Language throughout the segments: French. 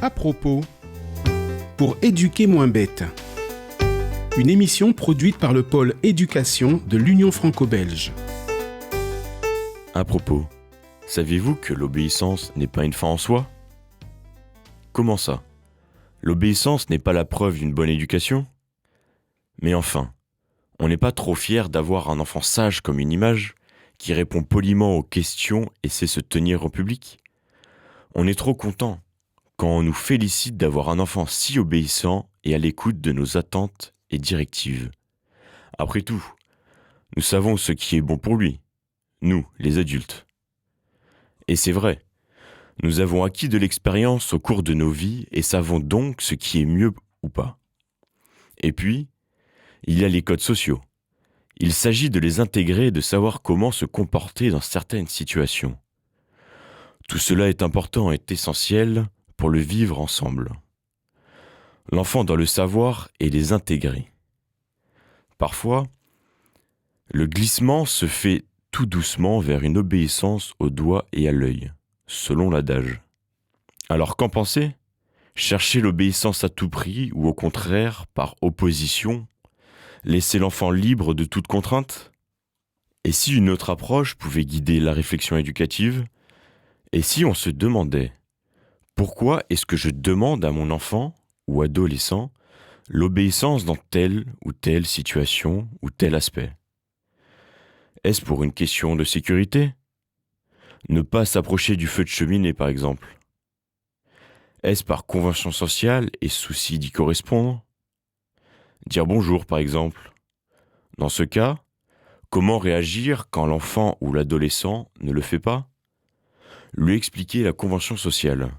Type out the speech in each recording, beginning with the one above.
À propos, pour éduquer moins bête. Une émission produite par le pôle éducation de l'Union franco-belge. À propos, saviez-vous que l'obéissance n'est pas une fin en soi ? Comment ça ? L'obéissance n'est pas la preuve d'une bonne éducation ? Mais enfin, on n'est pas trop fier d'avoir un enfant sage comme une image, qui répond poliment aux questions et sait se tenir en public ? On est trop content quand on nous félicite d'avoir un enfant si obéissant et à l'écoute de nos attentes et directives. Après tout, nous savons ce qui est bon pour lui, nous, les adultes. Et c'est vrai, nous avons acquis de l'expérience au cours de nos vies et savons donc ce qui est mieux ou pas. Et puis, il y a les codes sociaux. Il s'agit de les intégrer et de savoir comment se comporter dans certaines situations. Tout cela est important et essentiel pour le vivre ensemble. L'enfant doit le savoir et les intégrer. Parfois, le glissement se fait tout doucement vers une obéissance au doigt et à l'œil, selon l'adage. Alors qu'en penser ? Chercher l'obéissance à tout prix ou au contraire, par opposition, laisser l'enfant libre de toute contrainte ? Et si une autre approche pouvait guider la réflexion éducative ? Et si on se demandait pourquoi est-ce que je demande à mon enfant ou adolescent l'obéissance dans telle ou telle situation ou tel aspect ? Est-ce pour une question de sécurité ? Ne pas s'approcher du feu de cheminée, par exemple. Est-ce par convention sociale et souci d'y correspondre ? Dire bonjour, par exemple. Dans ce cas, comment réagir quand l'enfant ou l'adolescent ne le fait pas ? Lui expliquer la convention sociale.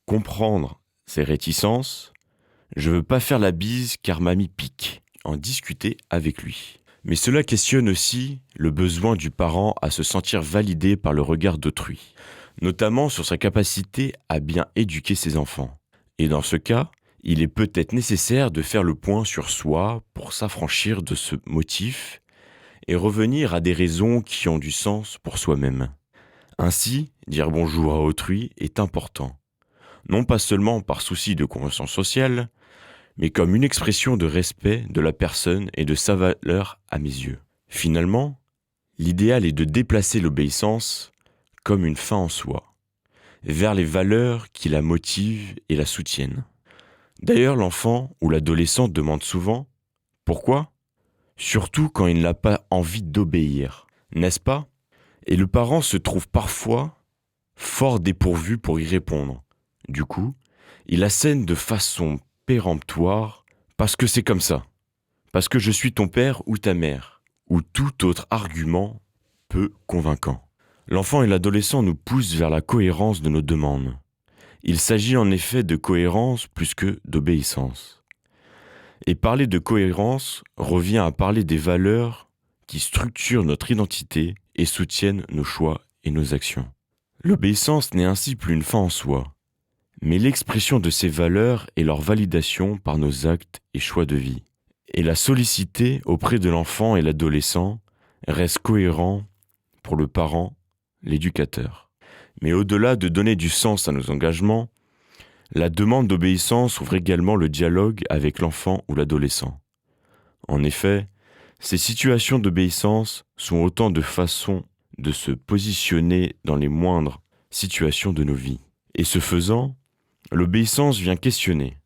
Comprendre ses réticences. Je veux pas faire la bise car mamie pique. En discuter avec lui. Mais cela questionne aussi le besoin du parent à se sentir validé par le regard d'autrui, notamment sur sa capacité à bien éduquer ses enfants. Et dans ce cas, il est peut-être nécessaire de faire le point sur soi pour s'affranchir de ce motif et revenir à des raisons qui ont du sens pour soi-même. Ainsi, dire bonjour à autrui est important, non pas seulement par souci de convention sociale, mais comme une expression de respect de la personne et de sa valeur à mes yeux. Finalement, l'idéal est de déplacer l'obéissance comme une fin en soi, vers les valeurs qui la motivent et la soutiennent. D'ailleurs, l'enfant ou l'adolescent demande souvent « Pourquoi ?» Surtout quand il n'a pas envie d'obéir, n'est-ce pas ? Et le parent se trouve parfois fort dépourvu pour y répondre. Du coup, il assène de façon péremptoire « parce que c'est comme ça »,« parce que je suis ton père ou ta mère », ou tout autre argument peu convaincant. L'enfant et l'adolescent nous poussent vers la cohérence de nos demandes. Il s'agit en effet de cohérence plus que d'obéissance. Et parler de cohérence revient à parler des valeurs qui structurent notre identité et soutiennent nos choix et nos actions. L'obéissance n'est ainsi plus une fin en soi, mais l'expression de ces valeurs et leur validation par nos actes et choix de vie. Et la solliciter auprès de l'enfant et l'adolescent reste cohérent pour le parent, l'éducateur. Mais au-delà de donner du sens à nos engagements, la demande d'obéissance ouvre également le dialogue avec l'enfant ou l'adolescent. En effet, ces situations d'obéissance sont autant de façons de se positionner dans les moindres situations de nos vies. Et ce faisant, l'obéissance vient questionner,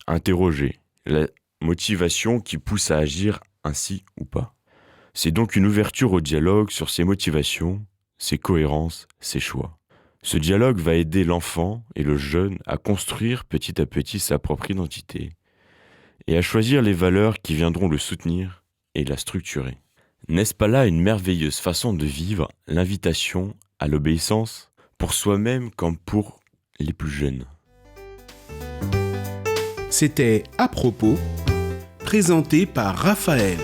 interroger la motivation qui pousse à agir ainsi ou pas. C'est donc une ouverture au dialogue sur ses motivations, ses cohérences, ses choix. Ce dialogue va aider l'enfant et le jeune à construire petit à petit sa propre identité et à choisir les valeurs qui viendront le soutenir et la structurer. N'est-ce pas là une merveilleuse façon de vivre l'invitation à l'obéissance pour soi-même comme pour les plus jeunes ? C'était À propos, présenté par Raphaël.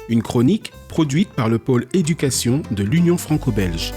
Une chronique produite par le pôle éducation de l'Union franco-belge.